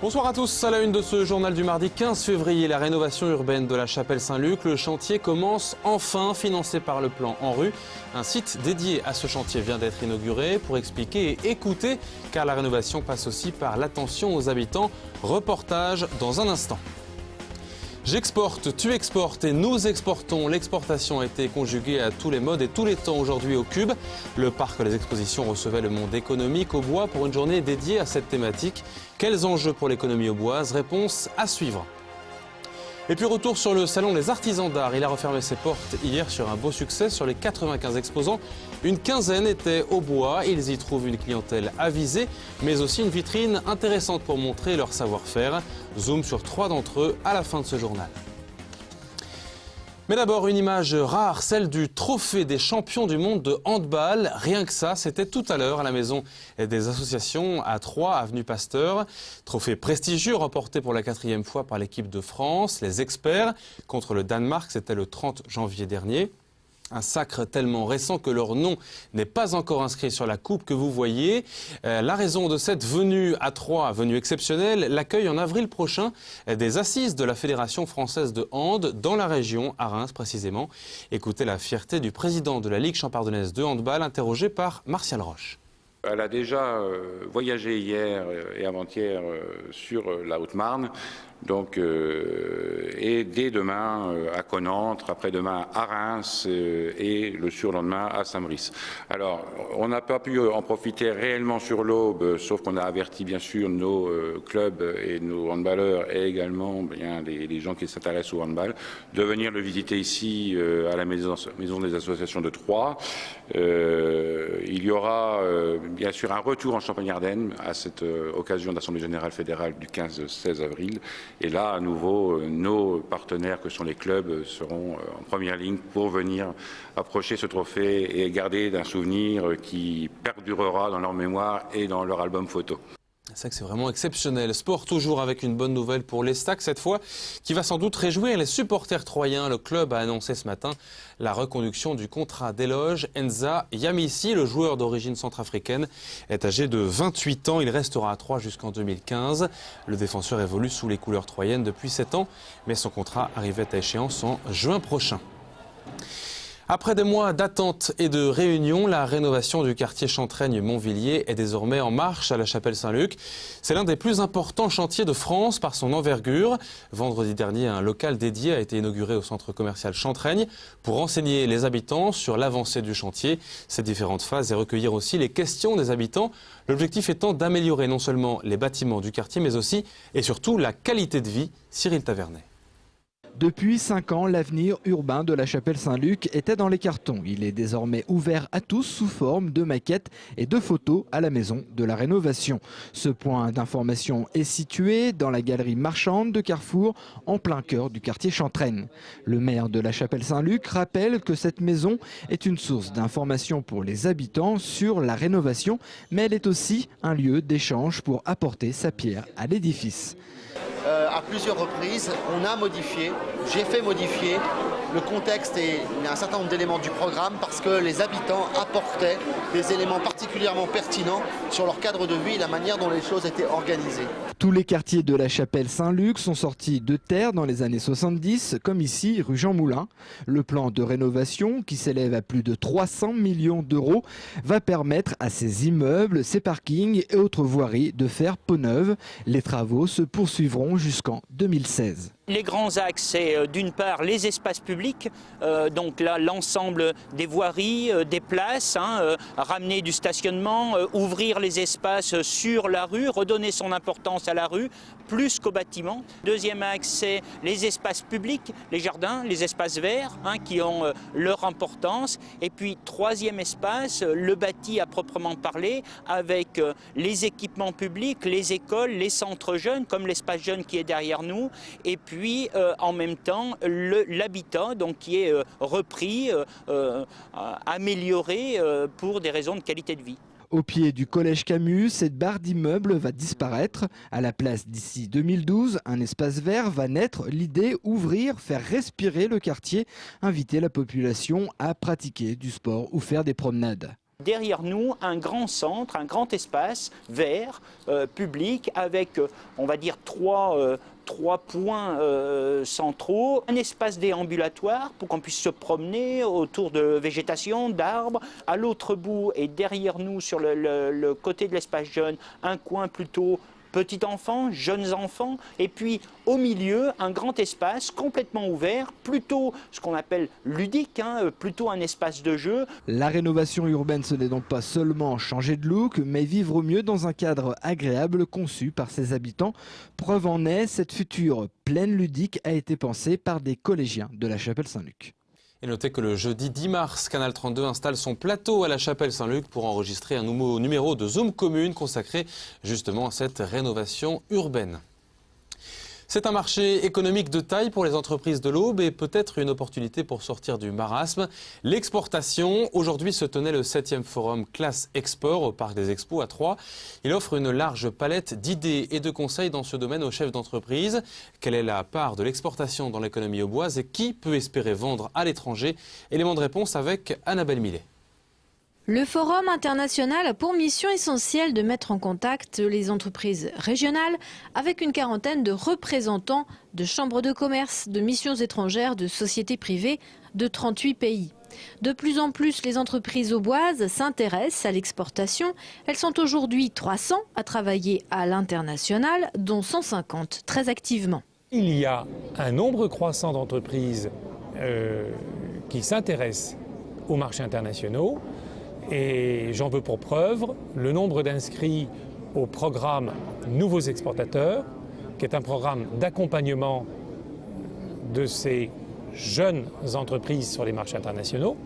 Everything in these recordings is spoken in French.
Bonsoir à tous, à la une de ce journal du mardi 15 février, la rénovation urbaine de la chapelle Saint-Luc. Le chantier commence enfin, financé par le plan ANRU. Un site dédié à ce chantier vient d'être inauguré pour expliquer et écouter, car la rénovation passe aussi par l'attention aux habitants. Reportage dans un instant. J'exporte, tu exportes et nous exportons. L'exportation a été conjuguée à tous les modes et tous les temps aujourd'hui au Cube. Le parc des expositions recevait le monde économique au bois pour une journée dédiée à cette thématique. Quels enjeux pour l'économie auboise? Réponse à suivre. Et puis retour sur le salon des artisans d'art. Il a refermé ses portes hier sur un beau succès. Sur les 95 exposants, une quinzaine étaient au bois. Ils y trouvent une clientèle avisée, mais aussi une vitrine intéressante pour montrer leur savoir-faire. Zoom sur 3 d'entre eux à la fin de ce journal. Mais d'abord, une image rare, celle du trophée des champions du monde de handball. Rien que ça, c'était tout à l'heure à la maison des associations à Troyes, avenue Pasteur. Trophée prestigieux remporté pour la 4e fois par l'équipe de France. Les experts contre le Danemark, c'était le 30 janvier dernier. Un sacre tellement récent que leur nom n'est pas encore inscrit sur la coupe que vous voyez. La raison de cette venue à Troyes, venue exceptionnelle, l'accueil en avril prochain des assises de la Fédération française de hand dans la région, à Reims précisément. Écoutez la fierté du président de la Ligue champardonnaise de handball, interrogé par Martial Roche. Elle a déjà voyagé hier et avant-hier sur la Haute-Marne. Donc, et dès demain à Connantre, après-demain à Reims et le surlendemain à Saint-Brice. Alors, on n'a pas pu en profiter réellement sur l'Aube, sauf qu'on a averti bien sûr nos clubs et nos handballeurs et également bien, les gens qui s'intéressent au handball de venir le visiter ici à la maison des associations de Troyes. Il y aura bien sûr un retour en Champagne-Ardenne à cette occasion d'Assemblée générale fédérale du 15-16 avril. Et là, à nouveau, nos partenaires que sont les clubs seront en première ligne pour venir approcher ce trophée et garder d'un souvenir qui perdurera dans leur mémoire et dans leur album photo. C'est vrai que c'est vraiment exceptionnel. Sport toujours avec une bonne nouvelle pour l'Estac cette fois, qui va sans doute réjouir les supporters troyens. Le club a annoncé ce matin la reconduction du contrat d'éloge. Enza Yamissi, le joueur d'origine centrafricaine, est âgé de 28 ans. Il restera à Troyes jusqu'en 2015. Le défenseur évolue sous les couleurs troyennes depuis 7 ans, mais son contrat arrivait à échéance en juin prochain. Après des mois d'attente et de réunion, la rénovation du quartier Chantraigne-Montvilliers est désormais en marche à la chapelle Saint-Luc. C'est l'un des plus importants chantiers de France par son envergure. Vendredi dernier, un local dédié a été inauguré au centre commercial Chantraigne pour renseigner les habitants sur l'avancée du chantier, ses différentes phases et recueillir aussi les questions des habitants. L'objectif étant d'améliorer non seulement les bâtiments du quartier, mais aussi et surtout la qualité de vie. Cyril Tavernet. Depuis 5 ans, l'avenir urbain de la chapelle Saint-Luc était dans les cartons. Il est désormais ouvert à tous sous forme de maquettes et de photos à la maison de la rénovation. Ce point d'information est situé dans la galerie marchande de Carrefour, en plein cœur du quartier Chantraigne. Le maire de la chapelle Saint-Luc rappelle que cette maison est une source d'information pour les habitants sur la rénovation, mais elle est aussi un lieu d'échange pour apporter sa pierre à l'édifice. À plusieurs reprises, on a modifié, j'ai fait modifier le contexte et un certain nombre d'éléments du programme parce que les habitants apportaient des éléments particulièrement pertinents sur leur cadre de vie et la manière dont les choses étaient organisées. Tous les quartiers de la chapelle Saint-Luc sont sortis de terre dans les années 70, comme ici, rue Jean Moulin. Le plan de rénovation, qui s'élève à plus de 300 millions d'euros, va permettre à ces immeubles, ces parkings et autres voiries de faire peau neuve. Les travaux se poursuivront jusqu'en 2016. Les grands axes, c'est d'une part les espaces publics, donc là l'ensemble des voiries, des places, ramener du stationnement, ouvrir les espaces sur la rue, redonner son importance à la rue, plus qu'au bâtiment. Deuxième axe, c'est les espaces publics, les jardins, les espaces verts qui ont leur importance. Et puis troisième espace, le bâti à proprement parler, avec les équipements publics, les écoles, les centres jeunes, comme l'espace jeune qui est derrière nous, et puis en même temps l'habitat donc qui est repris, amélioré pour des raisons de qualité de vie. Au pied du collège Camus, cette barre d'immeubles va disparaître. À la place d'ici 2012, un espace vert va naître. L'idée, ouvrir, faire respirer le quartier, inviter la population à pratiquer du sport ou faire des promenades. Derrière nous, un grand centre, un grand espace vert, public, avec, on va dire, trois points centraux, un espace déambulatoire pour qu'on puisse se promener autour de végétation, d'arbres. À l'autre bout et derrière nous, sur le côté de l'espace jeune, un coin plutôt petits enfants, jeunes enfants, et puis au milieu, un grand espace complètement ouvert, plutôt ce qu'on appelle ludique, plutôt un espace de jeu. La rénovation urbaine, ce n'est donc pas seulement changer de look, mais vivre mieux dans un cadre agréable conçu par ses habitants. Preuve en est, cette future plaine ludique a été pensée par des collégiens de la Chapelle Saint-Luc. Et notez que le jeudi 10 mars, Canal 32 installe son plateau à la Chapelle Saint-Luc pour enregistrer un nouveau numéro de Zoom Commune consacré justement à cette rénovation urbaine. C'est un marché économique de taille pour les entreprises de l'Aube et peut-être une opportunité pour sortir du marasme. L'exportation, aujourd'hui se tenait le 7e forum Classe Export au Parc des Expos à Troyes. Il offre une large palette d'idées et de conseils dans ce domaine aux chefs d'entreprise. Quelle est la part de l'exportation dans l'économie auboise et qui peut espérer vendre à l'étranger? Élément de réponse avec Annabelle Millet. Le Forum international a pour mission essentielle de mettre en contact les entreprises régionales avec une quarantaine de représentants de chambres de commerce, de missions étrangères, de sociétés privées de 38 pays. De plus en plus, les entreprises auboises s'intéressent à l'exportation. Elles sont aujourd'hui 300 à travailler à l'international, dont 150 très activement. Il y a un nombre croissant d'entreprises qui s'intéressent aux marchés internationaux. Et j'en veux pour preuve le nombre d'inscrits au programme Nouveaux Exportateurs, qui est un programme d'accompagnement de ces jeunes entreprises sur les marchés internationaux.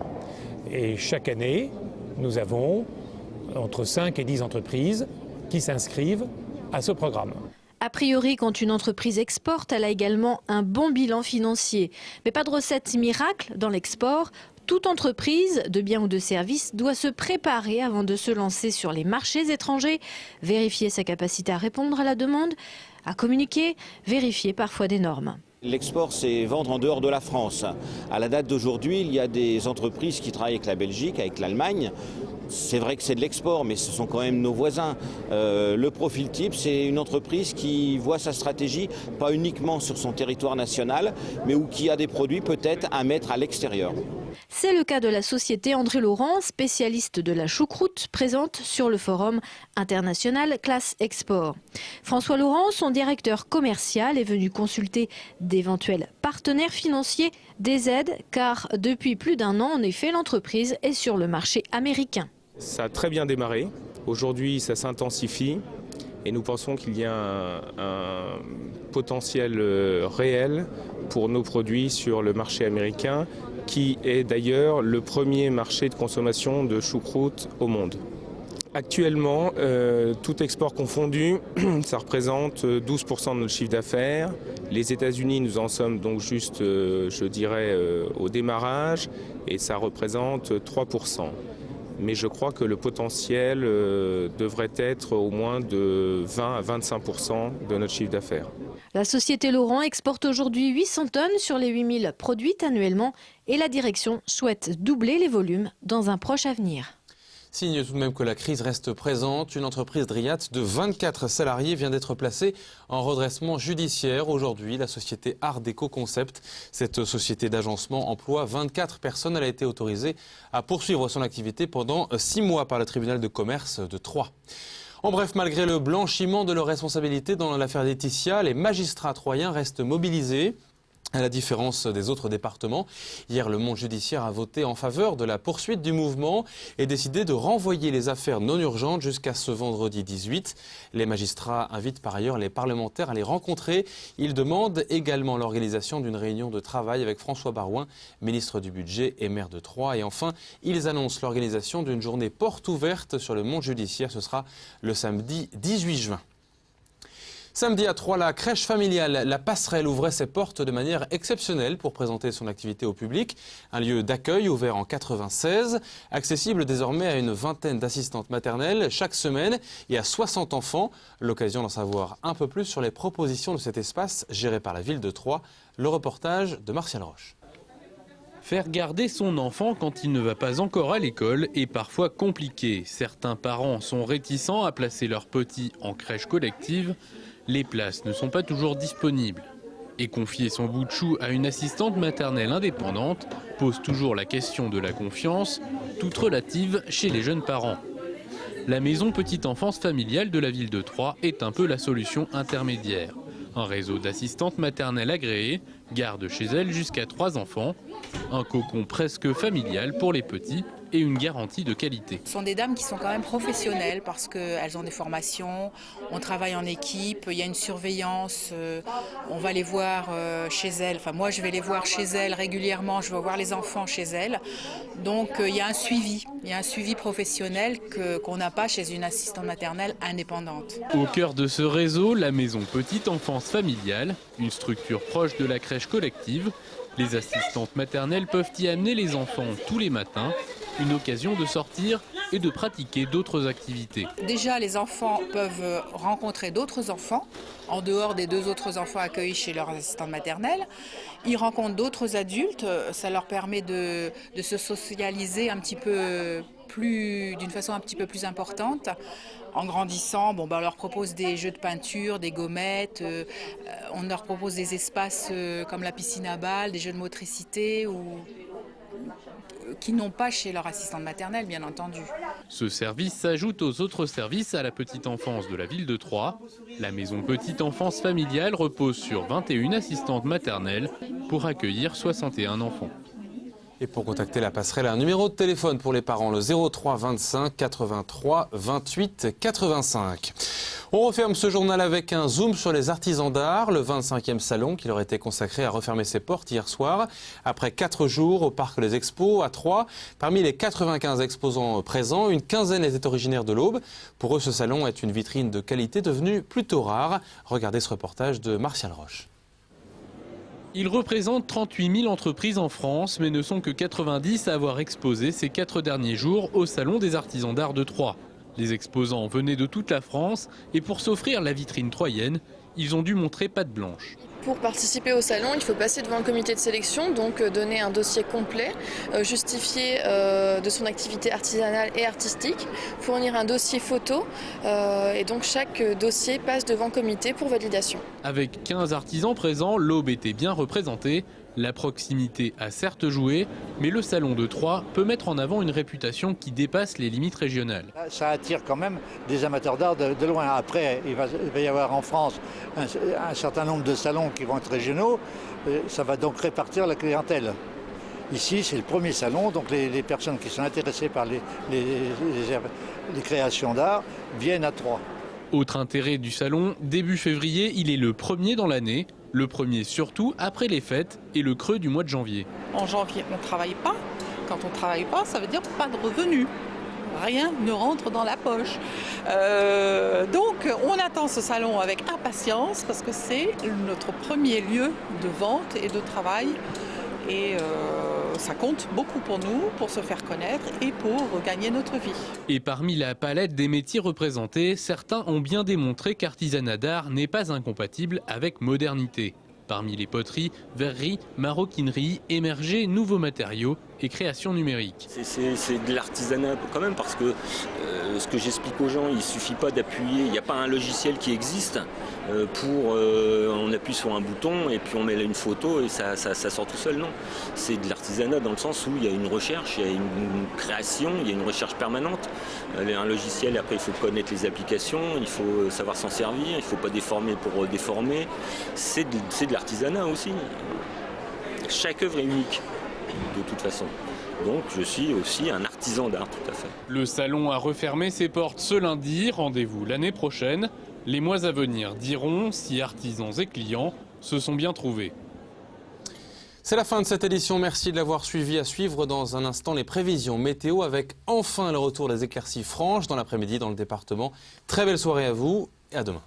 Et chaque année, nous avons entre 5 et 10 entreprises qui s'inscrivent à ce programme. A priori, quand une entreprise exporte, elle a également un bon bilan financier. Mais pas de recette miracle dans l'export. Toute entreprise, de biens ou de services, doit se préparer avant de se lancer sur les marchés étrangers, vérifier sa capacité à répondre à la demande, à communiquer, vérifier parfois des normes. L'export, c'est vendre en dehors de la France. À la date d'aujourd'hui, il y a des entreprises qui travaillent avec la Belgique, avec l'Allemagne. C'est vrai que c'est de l'export, mais ce sont quand même nos voisins. Le profil type, c'est une entreprise qui voit sa stratégie pas uniquement sur son territoire national, mais où qui a des produits peut-être à mettre à l'extérieur. C'est le cas de la société André Laurent, spécialiste de la choucroute, présente sur le forum international Classe Export. François Laurent, son directeur commercial, est venu consulter d'éventuels partenaires financiers, des aides, car depuis plus d'1 an, en effet, l'entreprise est sur le marché américain. Ça a très bien démarré. Aujourd'hui, ça s'intensifie et nous pensons qu'il y a un potentiel réel pour nos produits sur le marché américain, qui est d'ailleurs le premier marché de consommation de choucroute au monde. Actuellement, tout export confondu, ça représente 12% de notre chiffre d'affaires. Les États-Unis, nous en sommes donc juste, je dirais, au démarrage, et ça représente 3%. Mais je crois que le potentiel devrait être au moins de 20 à 25% de notre chiffre d'affaires. La société Laurent exporte aujourd'hui 800 tonnes sur les 8000 produites annuellement et la direction souhaite doubler les volumes dans un proche avenir. Signe tout de même que la crise reste présente. Une entreprise Driat de 24 salariés vient d'être placée en redressement judiciaire. Aujourd'hui, la société Art Déco Concept, cette société d'agencement, emploie 24 personnes. Elle a été autorisée à poursuivre son activité pendant 6 mois par le tribunal de commerce de Troyes. En bref, malgré le blanchiment de leurs responsabilités dans l'affaire Laetitia, les magistrats troyens restent mobilisés. À la différence des autres départements, hier le monde judiciaire a voté en faveur de la poursuite du mouvement et décidé de renvoyer les affaires non urgentes jusqu'à ce vendredi 18. Les magistrats invitent par ailleurs les parlementaires à les rencontrer. Ils demandent également l'organisation d'une réunion de travail avec François Barouin, ministre du Budget et maire de Troyes. Et enfin, ils annoncent l'organisation d'une journée porte ouverte sur le monde judiciaire. Ce sera le samedi 18 juin. Samedi à Troyes, la crèche familiale La Passerelle ouvrait ses portes de manière exceptionnelle pour présenter son activité au public. Un lieu d'accueil ouvert en 1996, accessible désormais à une vingtaine d'assistantes maternelles chaque semaine et à 60 enfants. L'occasion d'en savoir un peu plus sur les propositions de cet espace géré par la ville de Troyes. Le reportage de Martial Roche. Faire garder son enfant quand il ne va pas encore à l'école est parfois compliqué. Certains parents sont réticents à placer leurs petits en crèche collective. Les places ne sont pas toujours disponibles. Et confier son bout de chou à une assistante maternelle indépendante pose toujours la question de la confiance, toute relative chez les jeunes parents. La maison petite enfance familiale de la ville de Troyes est un peu la solution intermédiaire. Un réseau d'assistantes maternelles agréées garde chez elles jusqu'à 3 enfants. Un cocon presque familial pour les petits et une garantie de qualité. Ce sont des dames qui sont quand même professionnelles parce qu'elles ont des formations, on travaille en équipe, il y a une surveillance, on va les voir chez elles. Enfin, moi, je vais les voir chez elles régulièrement, je vais voir les enfants chez elles. Donc, il y a un suivi professionnel qu'on n'a pas chez une assistante maternelle indépendante. Au cœur de ce réseau, la maison petite enfance familiale, une structure proche de la crèche collective. Les assistantes maternelles peuvent y amener les enfants tous les matins, une occasion de sortir et de pratiquer d'autres activités. Déjà, les enfants peuvent rencontrer d'autres enfants, en dehors des 2 autres enfants accueillis chez leur assistante maternelle. Ils rencontrent d'autres adultes, ça leur permet de se socialiser un petit peu d'une façon un petit peu plus importante. En grandissant, on leur propose des jeux de peinture, des gommettes, on leur propose des espaces comme la piscine à balles, des jeux de motricité qui n'ont pas chez leur assistante maternelle, bien entendu. Ce service s'ajoute aux autres services à la petite enfance de la ville de Troyes. La maison petite enfance familiale repose sur 21 assistantes maternelles pour accueillir 61 enfants. Et pour contacter la passerelle, un numéro de téléphone pour les parents, le 03 25 83 28 85. On referme ce journal avec un zoom sur les artisans d'art, le 25e salon qui leur était consacré à refermer ses portes hier soir. Après 4 jours au Parc des Expos à Troyes, parmi les 95 exposants présents, une quinzaine étaient originaires de l'Aube. Pour eux, ce salon est une vitrine de qualité devenue plutôt rare. Regardez ce reportage de Martial Roche. Ils représentent 38 000 entreprises en France, mais ne sont que 90 à avoir exposé ces 4 derniers jours au Salon des artisans d'art de Troyes. Les exposants venaient de toute la France et pour s'offrir la vitrine troyenne, ils ont dû montrer patte blanche. Pour participer au salon, il faut passer devant un comité de sélection, donc donner un dossier complet, justifier de son activité artisanale et artistique, fournir un dossier photo et donc chaque dossier passe devant comité pour validation. Avec 15 artisans présents, l'Aube était bien représentée. La proximité a certes joué, mais le salon de Troyes peut mettre en avant une réputation qui dépasse les limites régionales. Ça attire quand même des amateurs d'art de loin. Après, il va y avoir en France un certain nombre de salons qui vont être régionaux. Ça va donc répartir la clientèle. Ici, c'est le premier salon, donc les personnes qui sont intéressées par les créations d'art viennent à Troyes. Autre intérêt du salon, début février, il est le premier dans l'année. Le premier surtout après les fêtes et le creux du mois de janvier. En janvier, on ne travaille pas. Quand on ne travaille pas, ça veut dire pas de revenus. Rien ne rentre dans la poche. Donc on attend ce salon avec impatience parce que c'est notre premier lieu de vente et de travail. Et ça compte beaucoup pour nous, pour se faire connaître et pour gagner notre vie. Et parmi la palette des métiers représentés, certains ont bien démontré qu'artisanat d'art n'est pas incompatible avec modernité. Parmi les poteries, verreries, maroquineries, émergés nouveaux matériaux et création numérique. C'est de l'artisanat quand même parce que ce que j'explique aux gens, il ne suffit pas d'appuyer, il n'y a pas un logiciel qui existe on appuie sur un bouton et puis on met là une photo et ça sort tout seul, non. C'est de l'artisanat dans le sens où il y a une recherche, il y a une création, il y a une recherche permanente. Un logiciel, après il faut connaître les applications, il faut savoir s'en servir, il ne faut pas déformer pour déformer. C'est de l'artisanat aussi. Chaque œuvre est unique, de toute façon. Donc je suis aussi un artisan d'art, tout à fait. Le salon a refermé ses portes ce lundi, rendez-vous l'année prochaine. Les mois à venir diront si artisans et clients se sont bien trouvés. C'est la fin de cette édition, merci de l'avoir suivi. À suivre dans un instant les prévisions météo avec enfin le retour des éclaircies franches dans l'après-midi dans le département. Très belle soirée à vous et à demain.